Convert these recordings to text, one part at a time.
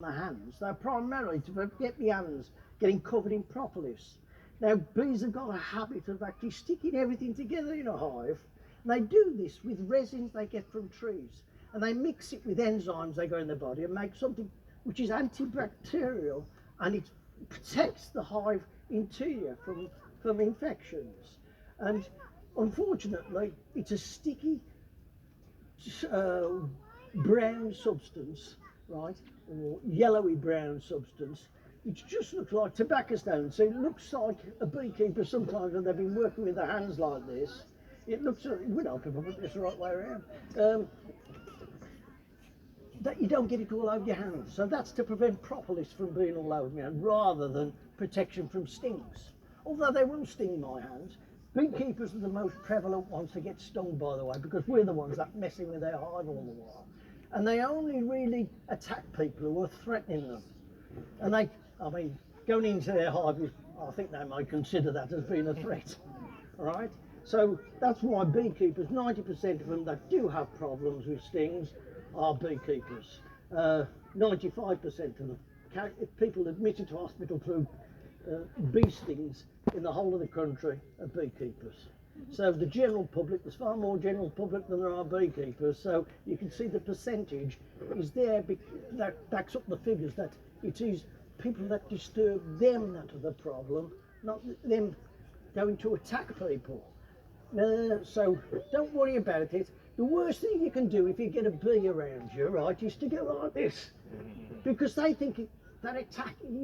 the hands. They're primarily to get the hands getting covered in propolis. Now, bees have got a habit of actually sticking everything together in a hive. And they do this with resins they get from trees. And they mix it with enzymes they go in the body and make something which is antibacterial, and it protects the hive interior from infections. And unfortunately, it's a sticky uh, brown substance, right, or yellowy brown substance, which just looks like tobacco stone. So it looks like a beekeeper sometimes when they've been working with their hands like this. It looks, it would help if I put this the right way around, that you don't get it all over your hands. So that's to prevent propolis from being all over my hand rather than protection from stings. Although they will sting my hands. Beekeepers are the most prevalent ones to get stung, by the way, because we're the ones that messing with their hive all the while. And they only really attack people who are threatening them. And they, I mean, going into their hive, I think they might consider that as being a threat, all right? So that's why beekeepers, 90% of them that do have problems with stings are beekeepers. 95% of the people admitted to hospital through bee stings in the whole of the country are beekeepers. So the general public, there's far more general public than there are beekeepers, so you can see the percentage is there, that backs up the figures that it is people that disturb them that are the problem, not them going to attack people. So don't worry about it. The worst thing you can do if you get a bee around you, right, is to go like this, because they think that attacking,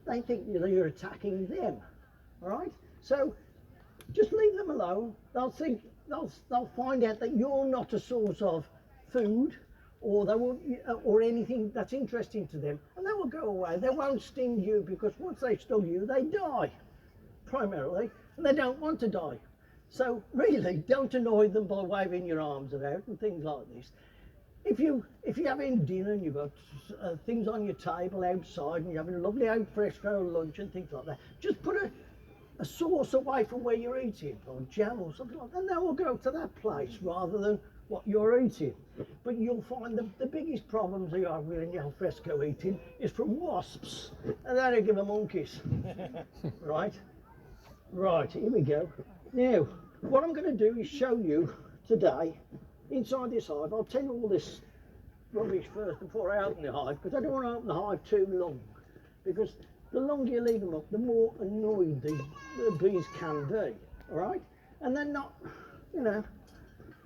they think you're attacking them, all right? So just leave them alone. They'll find out that you're not a source of food or they won't, or anything that's interesting to them, and they will go away. They won't sting you, because once they've stung you, they die primarily, and they don't want to die. So really, don't annoy them by waving your arms about and things like this. If you're having dinner and you've got things on your table outside and you're having a lovely al fresco lunch and things like that, just put a sauce away from where you're eating, or jam or something like that, and they will go to that place rather than what you're eating. But you'll find the biggest problems you have with al fresco eating is from wasps, and they don't give a monkeys. Right? Right, here we go. Now, what I'm going to do is show you today inside this hive. I'll tell you all this rubbish first before I open the hive, because I don't want to open the hive too long, because the longer you leave them up, the more annoyed the bees can be, all right? And they're not, they're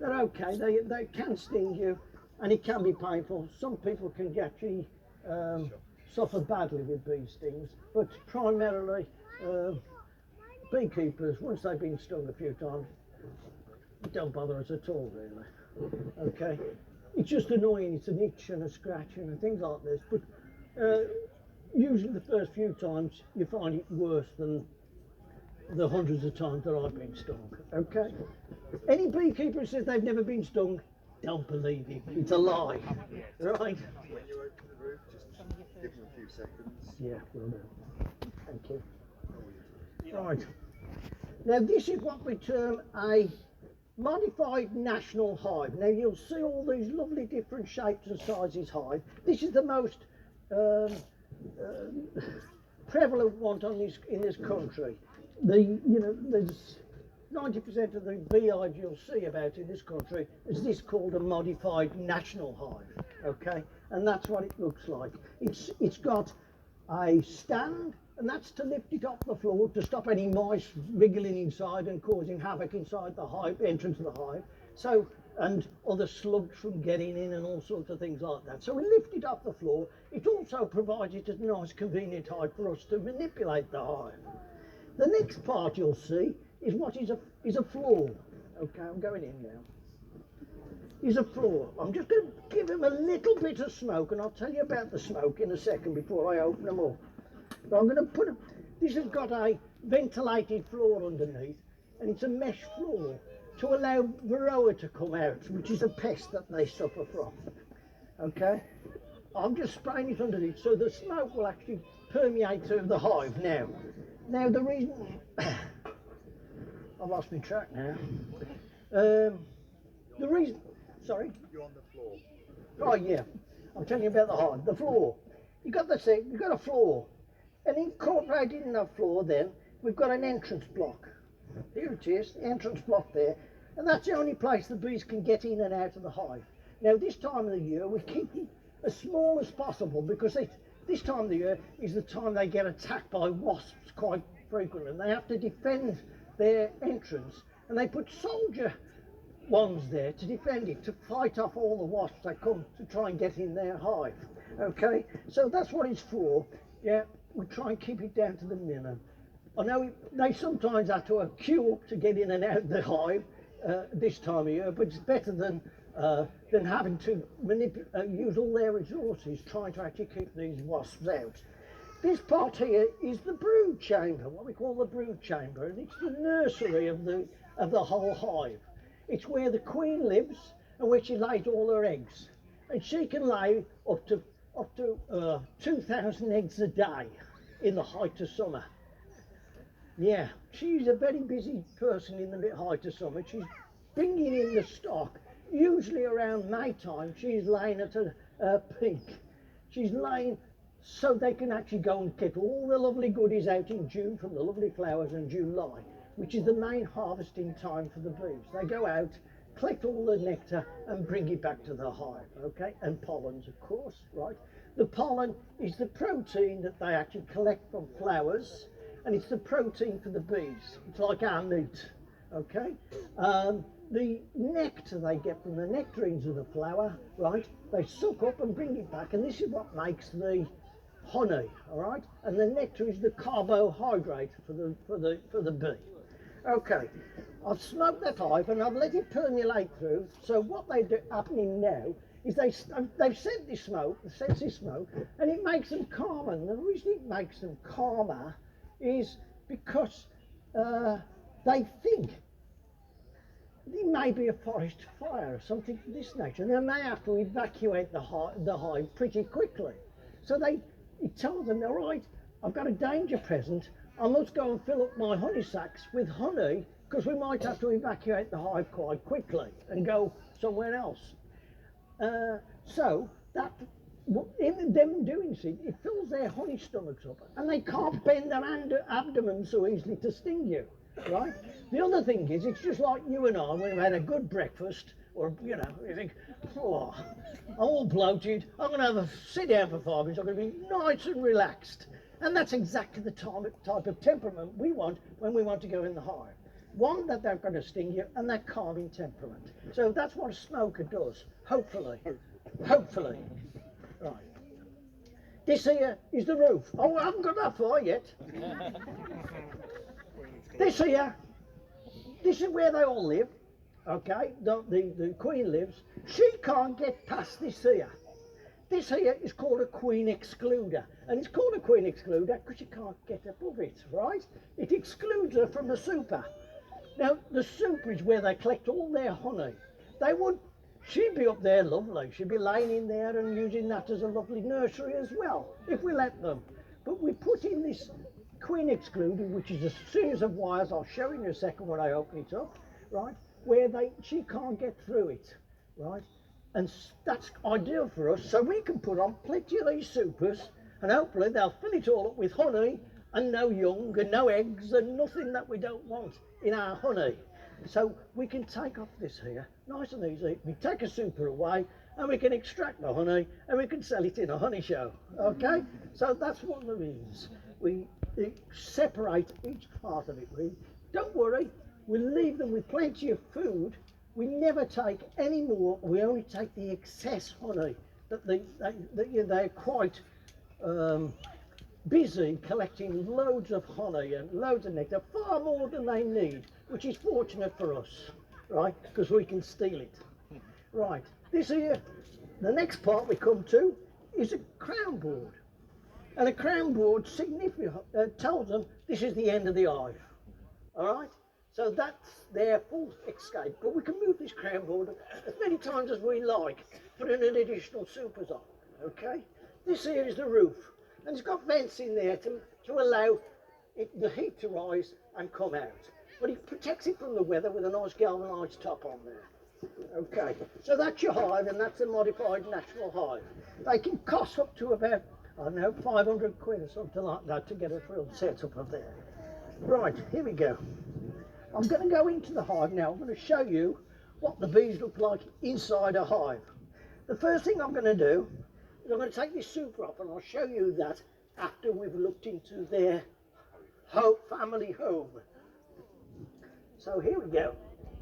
okay. They can sting you, and it can be painful. Some people can actually suffer badly with bee stings, but primarily beekeepers, once they've been stung a few times, don't bother us at all, really. Okay, it's just annoying. It's an itch and a scratching and things like this, but usually the first few times you find it worse than the hundreds of times that I've been stung. Okay, any beekeeper who says they've never been stung, don't believe him. It's a lie, right? When you open the roof, just give them a few seconds. Yeah, will do. Thank you. Right, now this is what we term a modified national hive. Now you'll see all these lovely different shapes and sizes hive. This is the most prevalent one in this country. There's 90% of the beehives you'll see about in this country is this called a modified national hive. Okay, and that's what it looks like. It's got a stand, and that's to lift it off the floor to stop any mice wriggling inside and causing havoc inside the hive, entrance of the hive. So, and other slugs from getting in and all sorts of things like that. So we lift it off the floor. It also provides it as a nice convenient height for us to manipulate the hive. The next part you'll see is what is a floor. Okay, I'm going in now. Is a floor. I'm just going to give him a little bit of smoke, and I'll tell you about the smoke in a second before I open them up. But I'm going to this has got a ventilated floor underneath, and it's a mesh floor to allow varroa to come out, which is a pest that they suffer from. Okay, I'm just spraying it underneath so the smoke will actually permeate through the hive. Now the reason I've lost my track now. The reason, sorry. You're on the floor. Oh yeah, I'm telling you about the hive. The floor. You got the seat, you got a floor, and incorporated in that floor, then we've got an entrance block. Here it is, the entrance block there, and that's the only place the bees can get in and out of the hive. Now, this time of the year, we keep it as small as possible because this time of the year is the time they get attacked by wasps quite frequently, and they have to defend their entrance, and they put soldier ones there to defend it, to fight off all the wasps that come to try and get in their hive. Okay, so that's what it's for. Yeah, we try and keep it down to the minimum. I know they sometimes have to queue up to get in and out of the hive this time of year, but it's better than having to use all their resources trying to actually keep these wasps out. This part here is the brood chamber, what we call the brood chamber, and it's the nursery of the whole hive. It's where the queen lives and where she lays all her eggs, and she can lay up to 2,000 eggs a day in the height of summer. Yeah, she's a very busy person in the height of summer. She's bringing in the stock. Usually around May time, she's laying at her peak. She's laying so they can actually go and get all the lovely goodies out in June from the lovely flowers in July, which is the main harvesting time for the bees. They go out, collect all the nectar and bring it back to the hive, okay? And pollens, of course, right? The pollen is the protein that they actually collect from flowers, and it's the protein for the bees. It's like our meat, okay? The nectar they get from the nectarines of the flower, right? They suck up and bring it back, and this is what makes the honey, all right? And the nectar is the carbohydrate for the bee. Okay, I've smoked that hive and I've let it permeate through. So what they do happening now is they've sent this smoke, and it makes them calmer. And the reason it makes them calmer is because they think there may be a forest fire or something of this nature, and they may have to evacuate the hive pretty quickly. So it tells them, all right, I've got a danger present. I must go and fill up my honey sacks with honey because we might have to evacuate the hive quite quickly and go somewhere else. So that, in them doing so, it fills their honey stomachs up, and they can't bend their abdomen so easily to sting you, right? The other thing is, it's just like you and I when we've had a good breakfast, or you think, oh, I'm all bloated, I'm going to sit down for 5 minutes, I'm going to be nice and relaxed. And that's exactly the type of temperament we want when we want to go in the hive. One, that they're going to sting you, and that calming temperament. So that's what a smoker does, hopefully. Hopefully. Right. This here is the roof. Oh, I haven't got that far yet. This here, this is where they all live. Okay, the queen lives. She can't get past this here. This here is called a queen excluder, and it's called a queen excluder because you can't get above it, right? It excludes her from the super. Now, the super is where they collect all their honey. She'd be up there lovely. She'd be laying in there and using that as a lovely nursery as well, if we let them. But we put in this queen excluder, which is a series of wires, I'll show you in a second when I open it up, right? Where she can't get through it, right? And that's ideal for us, so we can put on plenty of these supers, and hopefully they'll fill it all up with honey, and no young, and no eggs, and nothing that we don't want in our honey. So we can take off this here, nice and easy. We take a super away, and we can extract the honey, and we can sell it in a honey show, okay? So that's what there is. We separate each part of it. Don't worry, we'll leave them with plenty of food. We never take any more, we only take the excess honey that they're quite busy collecting loads of honey and loads of nectar, far more than they need, which is fortunate for us, right? Because we can steal it. Right, this here, the next part we come to is a crown board. And a crown board tells them this is the end of the hive, all right? So that's their full escape. But we can move this crown board as many times as we like, putting an additional supers on, okay? This here is the roof, and it's got vents in there to allow the heat to rise and come out. But it protects it from the weather with a nice galvanised top on there. Okay, so that's your hive, and that's a modified natural hive. They can cost up to about I don't know, 500 quid or something like that to get a real setup of there. Right, here we go. I'm going to go into the hive now. I'm going to show you what the bees look like inside a hive. The first thing I'm going to do is I'm going to take this super off, and I'll show you that after we've looked into their family home. So here we go.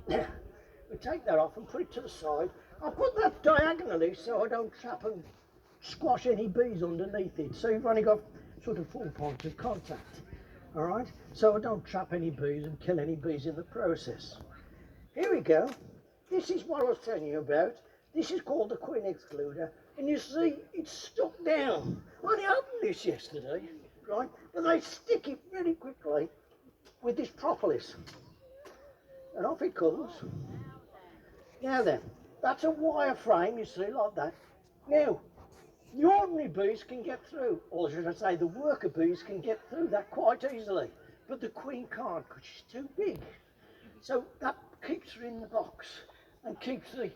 We take that off and put it to the side. I'll put that diagonally so I don't trap and squash any bees underneath it. So you've only got sort of 4 points of contact. All right, so I don't trap any bees and kill any bees in the process. Here we go. This is what I was telling you about. This is called the queen excluder, and you see it's stuck down. I only opened this yesterday, right? But they stick it really quickly with this propolis, and off it comes. Now then, that's a wire frame, you see, like that. Now, the ordinary bees can get through, or should I say the worker bees can get through that quite easily, but the queen can't because she's too big. So that keeps her in the box and keeps the,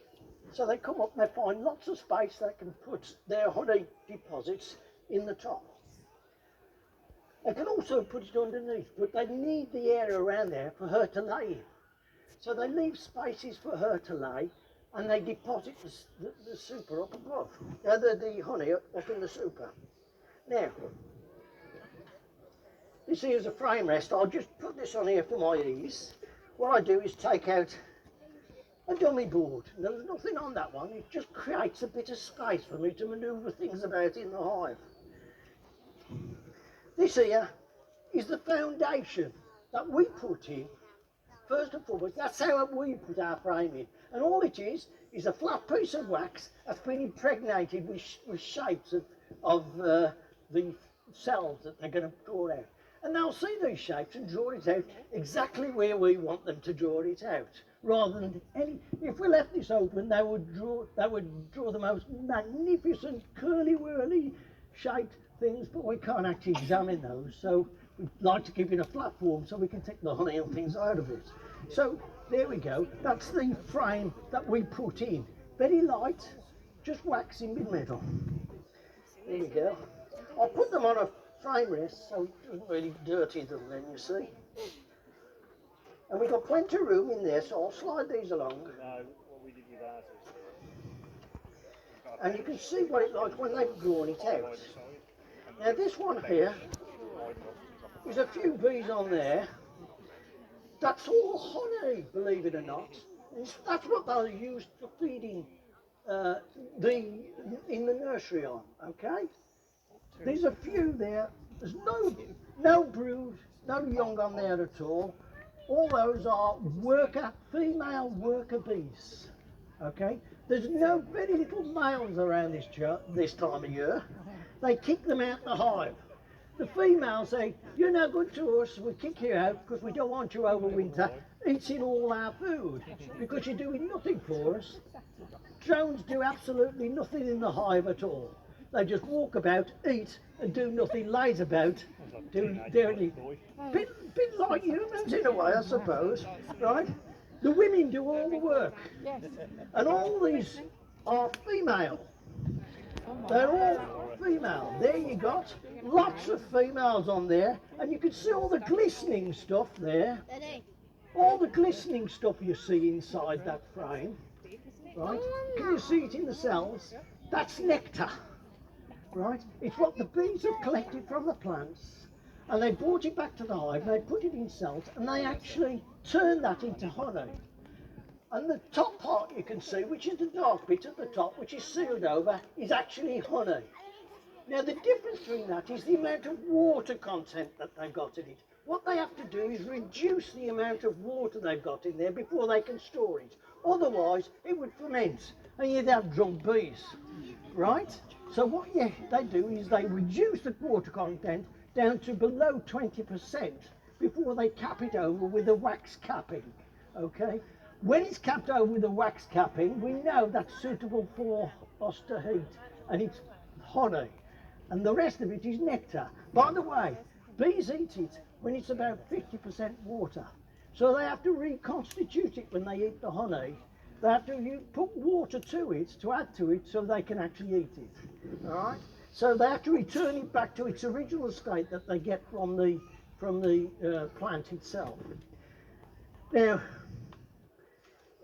so they come up and they find lots of space they can put their honey deposits in the top. They can also put it underneath, but they need the area around there for her to lay in. So they leave spaces for her to lay, and they deposit the super up above, the honey up in the super. Now, this here is a frame rest. I'll just put this on here for my ease. What I do is take out a dummy board. There's nothing on that one. It just creates a bit of space for me to manoeuvre things about in the hive. This here is the foundation that we put in. First and foremost, that's how we put our frame in. And all it is a flat piece of wax that's been impregnated with shapes of the cells that they're going to draw out. And they'll see these shapes and draw it out exactly where we want them to draw it out. Rather than if we left this open, they would draw the most magnificent curly-whirly shaped things, but we can't actually examine those. So we like to keep it in a flat form so we can take the honey and things out of it. So there we go. That's the frame that we put in. Very light, just wax in the middle. There you go. I'll put them on a frame rest so it doesn't really dirty them then, you see. And we've got plenty of room in there, so I'll slide these along. What we did with ours is, and you can see what it's like when they've drawn it out. Now this one here, there's a few bees on there. That's all honey, believe it or not. That's what they'll use for feeding in the nursery on, okay? There's a few there. There's no brood, no young on there at all. All those are female worker bees, okay? There's very little males around this time of year. They kick them out the hive. The females say, you're no good to us, we kick you out because we don't want you over winter eating all our food because you're doing nothing for us. Drones do absolutely nothing in the hive at all. They just walk about, eat and do nothing, lays about, bit like humans in a way, I suppose, right? The women do all the work, and all these are female. They're all female. There you got lots of females on there, and you can see all the glistening stuff there. All the glistening stuff you see inside that frame, right? Can you see it in the cells? That's nectar, right? It's what the bees have collected from the plants, and they brought it back to the hive, they put it in cells, and they actually turn that into honey. And the top part you can see, which is the dark bit at the top, which is sealed over, is actually honey. Now the difference between that is the amount of water content that they've got in it. What they have to do is reduce the amount of water they've got in there before they can store it. Otherwise, it would ferment and you'd have drunk bees, right? So what they do is they reduce the water content down to below 20% before they cap it over with a wax capping, okay? When it's capped over with a wax capping, we know that's suitable for us to heat, and it's honey, and the rest of it is nectar. By the way, bees eat it when it's about 50% water, so they have to reconstitute it when they eat the honey. They have to put water to it, to add to it, so they can actually eat it, all right? So they have to return it back to its original state that they get from the plant itself. Now,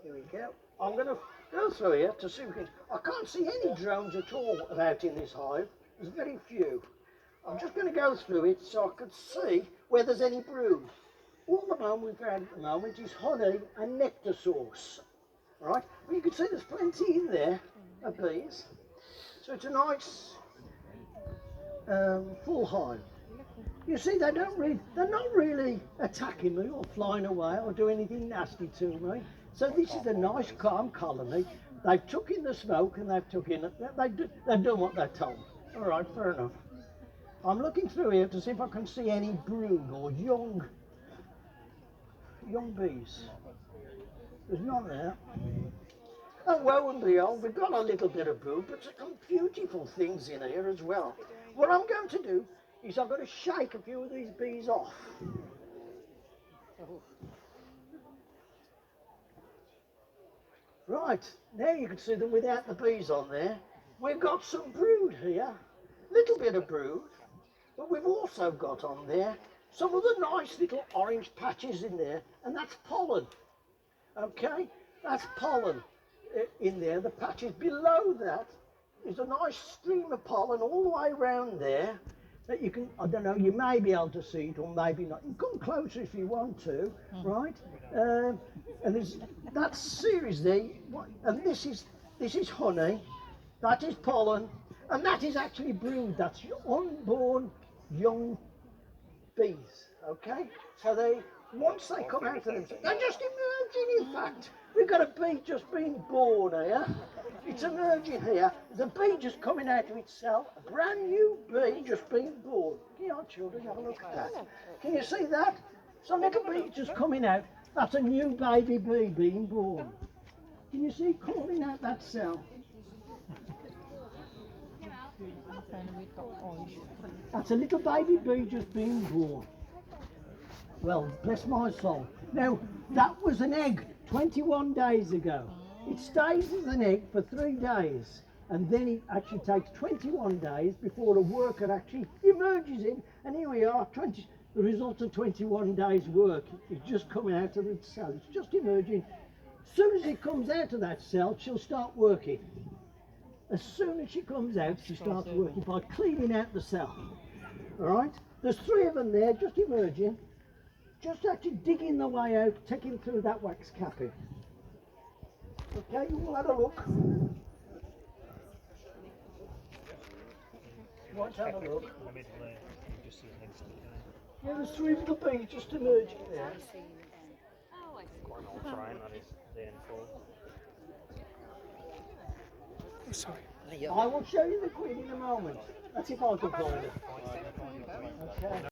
here we go. I'm going to go through here to see if we can. I can't see any drones at all about in this hive. There's very few. I'm just going to go through it so I can see where there's any brood. All the moment we've had at the moment is honey and nectar source. Right? Well, you can see there's plenty in there of bees. So it's a nice full hive. You see, they're not really attacking me or flying away or doing anything nasty to me. So this is a nice calm colony. They've took in the smoke and they've done what they're told. All right, fair enough. I'm looking through here to see if I can see any brood or young bees. There's none there. And woe and behold, we've got a little bit of brood, but some beautiful things in here as well. What I'm going to do is I'm going to shake a few of these bees off. Right, now you can see them without the bees on there. We've got some brood here, little bit of brood, but we've also got on there some of the nice little orange patches in there, and that's pollen. Okay, that's pollen in there. The patches below that is a nice stream of pollen all the way around there that you can, I don't know, you may be able to see it or maybe not. You can come closer if you want to, right? And there's that series there, and this is honey, that is pollen, and that is actually brood. That's your unborn young bees, okay? So once they come out of them, they're just emerging in fact. We've got a bee just being born here. It's emerging here. There's a bee just coming out of its cell, a brand new bee just being born. Come on, children, have a look at that. Can you see that? Some little bee just coming out. That's a new baby bee being born. Can you see crawling out that cell? That's a little baby bee just being born. Well, bless my soul. Now, that was an egg 21 days ago. It stays as an egg for 3 days, and then it actually takes 21 days before a worker actually emerges in, and here we are, the result of 21 days work is just coming out of the cell. It's just emerging. As soon as it comes out of that cell, she'll start working. As soon as she comes out, she starts working by cleaning out the cell. All right? There's 3 of them there, just emerging, just actually digging their way out, taking through that wax capping. Okay, you will have a look. You want to have a look? Yeah, there's 3 little bees just emerging there. Sorry. I will show you the queen in a moment. That's if I can find it. Okay.